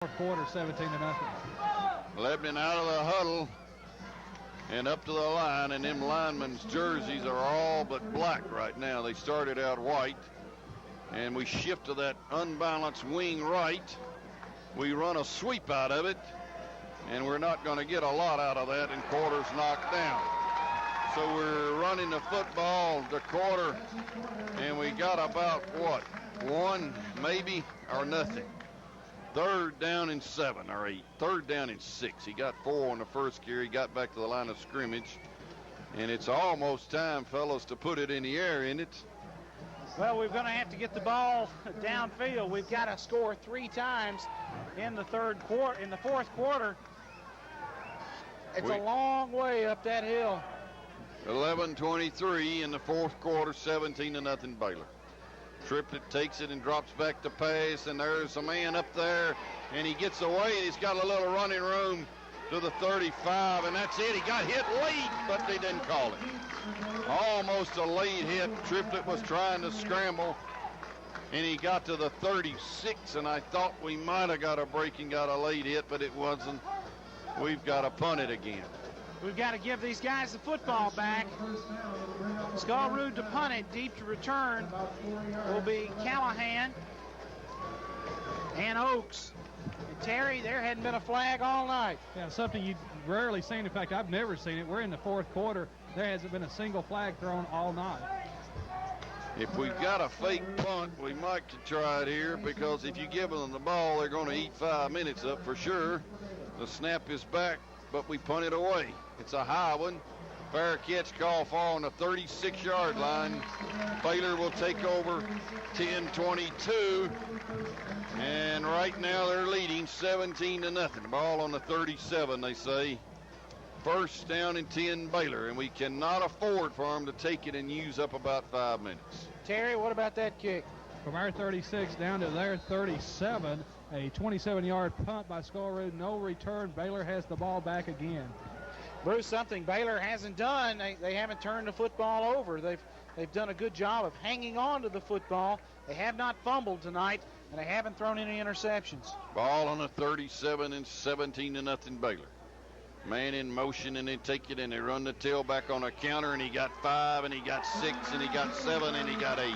Fourth quarter, 17-0. Lebanon out of the huddle and up to the line, and them linemen's jerseys are all but black right now. They started out white, and we shift to that unbalanced wing right. We run a sweep out of it, and we're not going to get a lot out of that, and quarter's knocked down. So we're running the football to quarter, and we got about, what, one maybe or nothing. Third down and 7 or 8. Third down and 6. He got 4 on the first carry. He got back to the line of scrimmage. And it's almost time, fellas, to put it in the air, isn't it? Well, we're going to have to get the ball downfield. We've got to score 3 times in the fourth quarter. It's a long way up that hill. 11:23 in the fourth quarter, 17-0 Baylor. Triplett takes it and drops back to pass, and there's a man up there, and he gets away, and he's got a little running room to the 35, and that's it. He got hit late, but they didn't call it. Almost a late hit. Triplett was trying to scramble, and he got to the 36, and I thought we might have got a break and got a late hit, but it wasn't. We've got to punt it again. We've got to give these guys the football back. Skullroot to punt it. Deep to return will be Callahan and Oaks. And Terry, there hadn't been a flag all night. Yeah, something you've rarely seen. In fact, I've never seen it. We're in the fourth quarter. There hasn't been a single flag thrown all night. If we've got a fake punt, we might try it here, because if you give them the ball, they're going to eat 5 minutes up for sure. The snap is back, but we punt it away. It's a high one. Fair catch call for on the 36-yard line. Baylor will take over 10-22. And right now they're leading 17-0. Ball on the 37, they say. First down and 10 Baylor, and we cannot afford for them to take it and use up about 5 minutes. Terry, what about that kick? From our 36 down to their 37, a 27-yard punt by Skullroot. No return. Baylor has the ball back again. Bruce, something Baylor hasn't done. They haven't turned the football over. They've done a good job of hanging on to the football. They have not fumbled tonight, and they haven't thrown any interceptions. Ball on the 37 and 17-0 Baylor. Man in motion, and they take it and they run the tailback on a counter, and he got 5, and he got 6, and he got 7, and he got 8.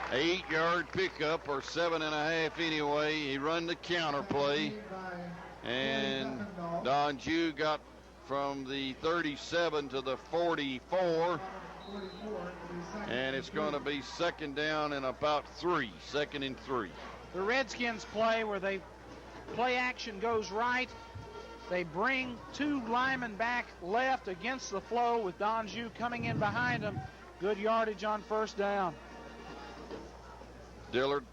8-yard pickup, or 7.5 anyway. He run the counter play, and Donju got from the 37 to the 44, and it's going to be second down and about 3. Second and 3. The Redskins play where play action goes right. They bring 2 linemen back left against the flow with Donju coming in behind them. Good yardage on first down. Dillard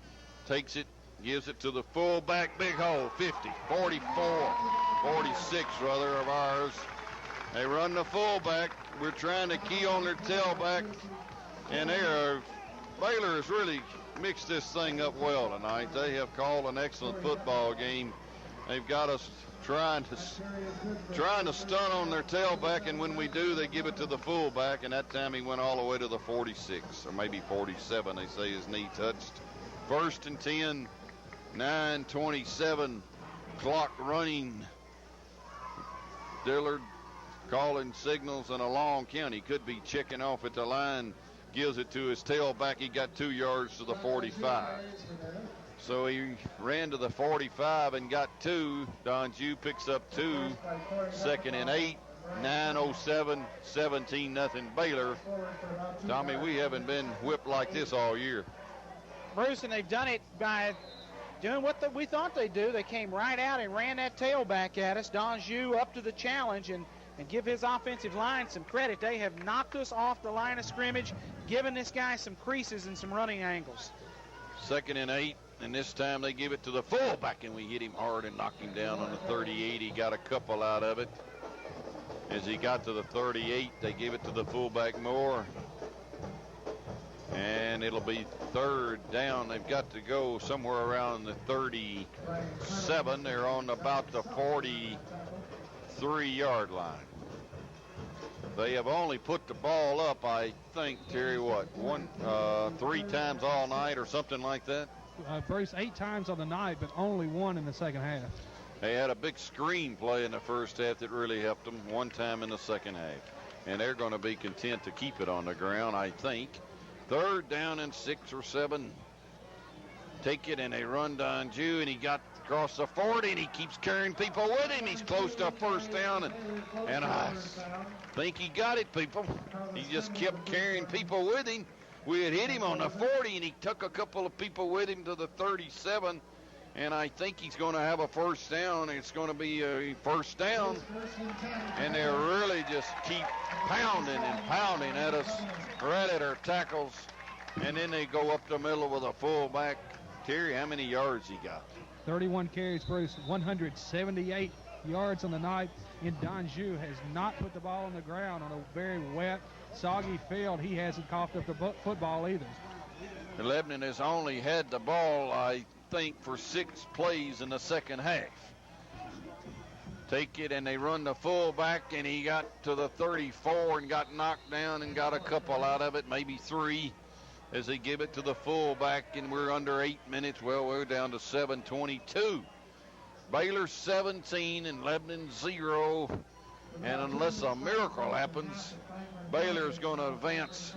takes it, gives it to the fullback, big hole, 50, 44, 46 rather of ours. They run the fullback. We're trying to key on their tailback, and Baylor has really mixed this thing up well tonight. They have called an excellent football game. They've got us trying to stun on their tailback, and when we do, they give it to the fullback, and that time he went all the way to the 46, or maybe 47, they say his knee touched. First and 10, 9:27, clock running. Dillard calling signals and a long count. He could be checking off at the line, gives it to his tailback. He got 2 yards to the 45. So he ran to the 45 and got 2. Donju picks up 2. Second and 8. 9:07, 17-0 Baylor. Tommy, we haven't been whipped like this all year. Bruce, and they've done it by doing what we thought they'd do. They came right out and ran that tailback at us. Donju up to the challenge, and give his offensive line some credit. They have knocked us off the line of scrimmage, given this guy some creases and some running angles. Second and 8. And this time they give it to the fullback, and we hit him hard and knocked him down on the 38. He got a couple out of it. As he got to the 38, they give it to the fullback more. And it'll be third down. They've got to go somewhere around the 37. They're on about the 43-yard line. They have only put the ball up, I think, Terry, 3 times all night or something like that? Bruce, 8 times on the night, but only 1 in the second half. They had a big screen play in the first half that really helped them, 1 time in the second half. And they're going to be content to keep it on the ground, I think. 3rd down and 6 or 7. Take it, and they run Don Jew, and he got across the 40, and he keeps carrying people with him. He's close to a first down, and I think he got it, people. He just kept carrying people with him. We had hit him on the 40, and he took a couple of people with him to the 37, and I think he's going to have a first down. It's going to be a first down, and they really just keep pounding and pounding at us, right at our tackles, and then they go up the middle with a fullback. Terry, how many yards he got? 31 carries, Bruce, 178 yards on the night. And Donjou has not put the ball on the ground on a very wet, soggy field. He hasn't coughed up the football either. Lebanon has only had the ball, I think, for 6 plays in the second half. Take it, and they run the fullback, and he got to the 34 and got knocked down and got a couple out of it, maybe 3. As they give it to the fullback, and we're under 8 minutes. Well, we're down to 7:22. Baylor 17 and Lebanon 0. And unless a miracle happens, Baylor's going to advance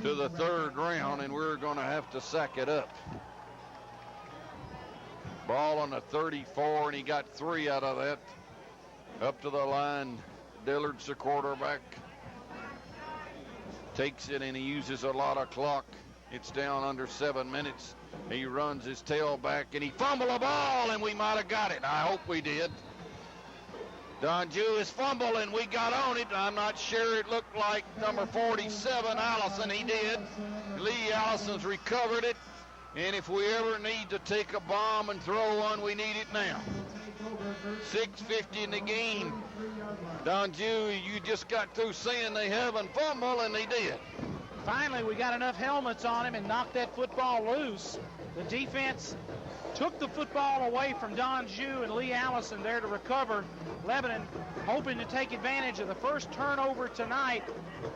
to the 3rd round, and we're going to have to sack it up. Ball on the 34, and he got 3 out of that. Up to the line, Dillard's the quarterback. Takes it, and he uses a lot of clock. It's down under 7 minutes. He runs his tail back, and he fumbled the ball, and we might have got it. I hope we did. Donjou is fumbling. We got on it. I'm not sure. It looked like number 47, Allison. He did. Lee Allison's recovered it. And if we ever need to take a bomb and throw one, we need it now. 6:50 in the game. Donjou, you just got through saying they haven't fumbled, and they did. Finally, we got enough helmets on him and knocked that football loose. The defense took the football away from Donjou and Lee Allison there to recover. Lebanon hoping to take advantage of the first turnover tonight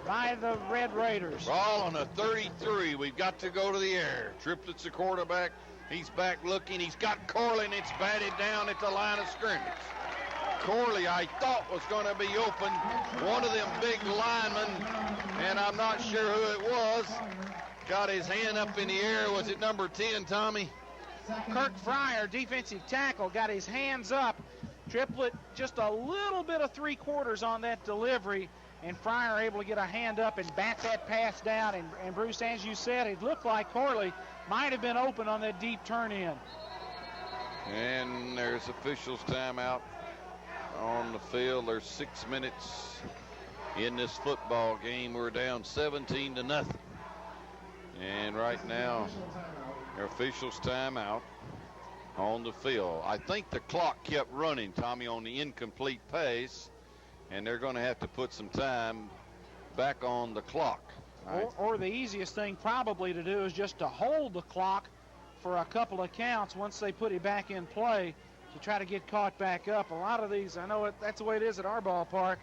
by the Red Raiders. Ball on the 33. We've got to go to the air. Triplett's the quarterback. He's back looking. He's got Corley, and it's batted down at the line of scrimmage. Corley, I thought, was going to be open. One of them big linemen, and I'm not sure who it was, got his hand up in the air. Was it number 10, Tommy? Kirk Fryer, defensive tackle, got his hands up. Triplett just a little bit of 3/4 on that delivery, and Fryer able to get a hand up and bat that pass down. And Bruce, as you said, it looked like Corley might have been open on that deep turn in. And there's officials timeout on the field. There's 6 minutes in this football game. We're down 17-0. And right now, their officials timeout on the field. I think the clock kept running, Tommy, on the incomplete pass, and they're going to have to put some time back on the clock. Or the easiest thing probably to do is just to hold the clock for a couple of counts once they put it back in play to try to get caught back up. A lot of these, I know that's the way it is at our ballpark.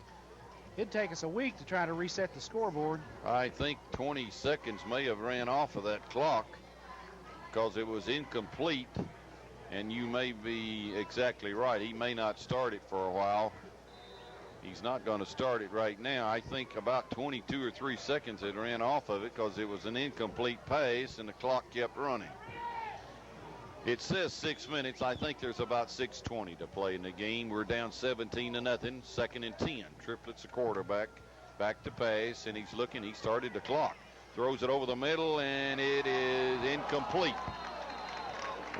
It'd take us a week to try to reset the scoreboard. I think 20 seconds may have ran off of that clock because it was incomplete, and you may be exactly right. He may not start it for a while. He's not going to start it right now. I think about 22 or 3 seconds had ran off of it because it was an incomplete pass and the clock kept running. It says 6 minutes. I think there's about 6:20 to play in the game. We're down 17-0, 2nd and 10. Triplett's the quarterback, back to pass, and he's looking. He started the clock. Throws it over the middle, and it is incomplete.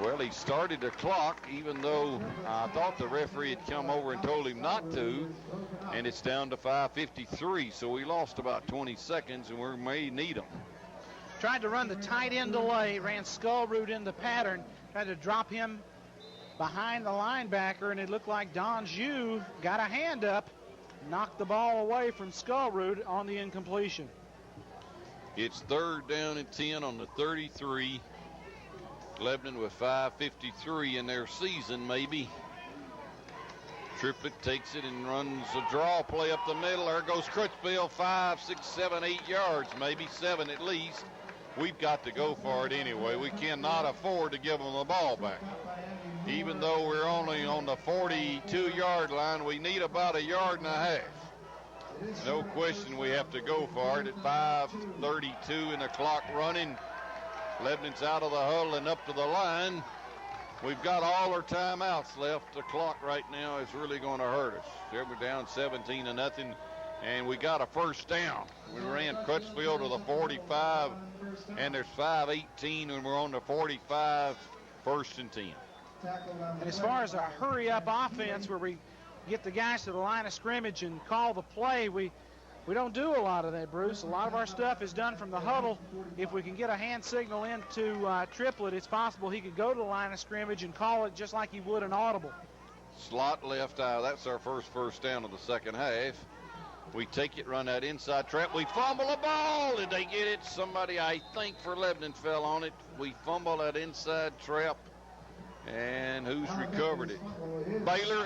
Well, he started the clock, even though I thought the referee had come over and told him not to, and it's down to 5:53, so we lost about 20 seconds, and we may need them. Tried to run the tight end delay, ran Skullroot in the pattern, tried to drop him behind the linebacker, and it looked like Donjou got a hand up, knocked the ball away from Skullroot on the incompletion. It's 3rd down and 10 on the 33. Lebanon with 5:53 in their season, maybe. Triplett takes it and runs a draw play up the middle. There goes Crutchfield, 5, 6, 7, 8 yards, maybe 7 at least. we've got to go for it anyway. We cannot afford to give them the ball back. Even though we're only on the 42-yard line, we need about 1.5 yards. No question we have to go for it at 5:32 and the clock running. Lebanon's out of the huddle and up to the line. We've got all our timeouts left. The clock right now is really going to hurt us. Here we're down 17-0, and we got a first down. We ran Crutchfield to the 45, and there's 5:18, and we're on the 45, 1st and 10. And as far as a hurry-up offense where we get the guys to the line of scrimmage and call the play, we don't do a lot of that, Bruce. A lot of our stuff is done from the huddle. If we can get a hand signal into Triplett, it's possible he could go to the line of scrimmage and call it just like he would an audible. Slot left eye. That's our first down of the second half. We take it, run that inside trap. We fumble the ball. Did they get it? Somebody, I think, for Lebanon fell on it. We fumble that inside trap. And who's recovered it? Baylor.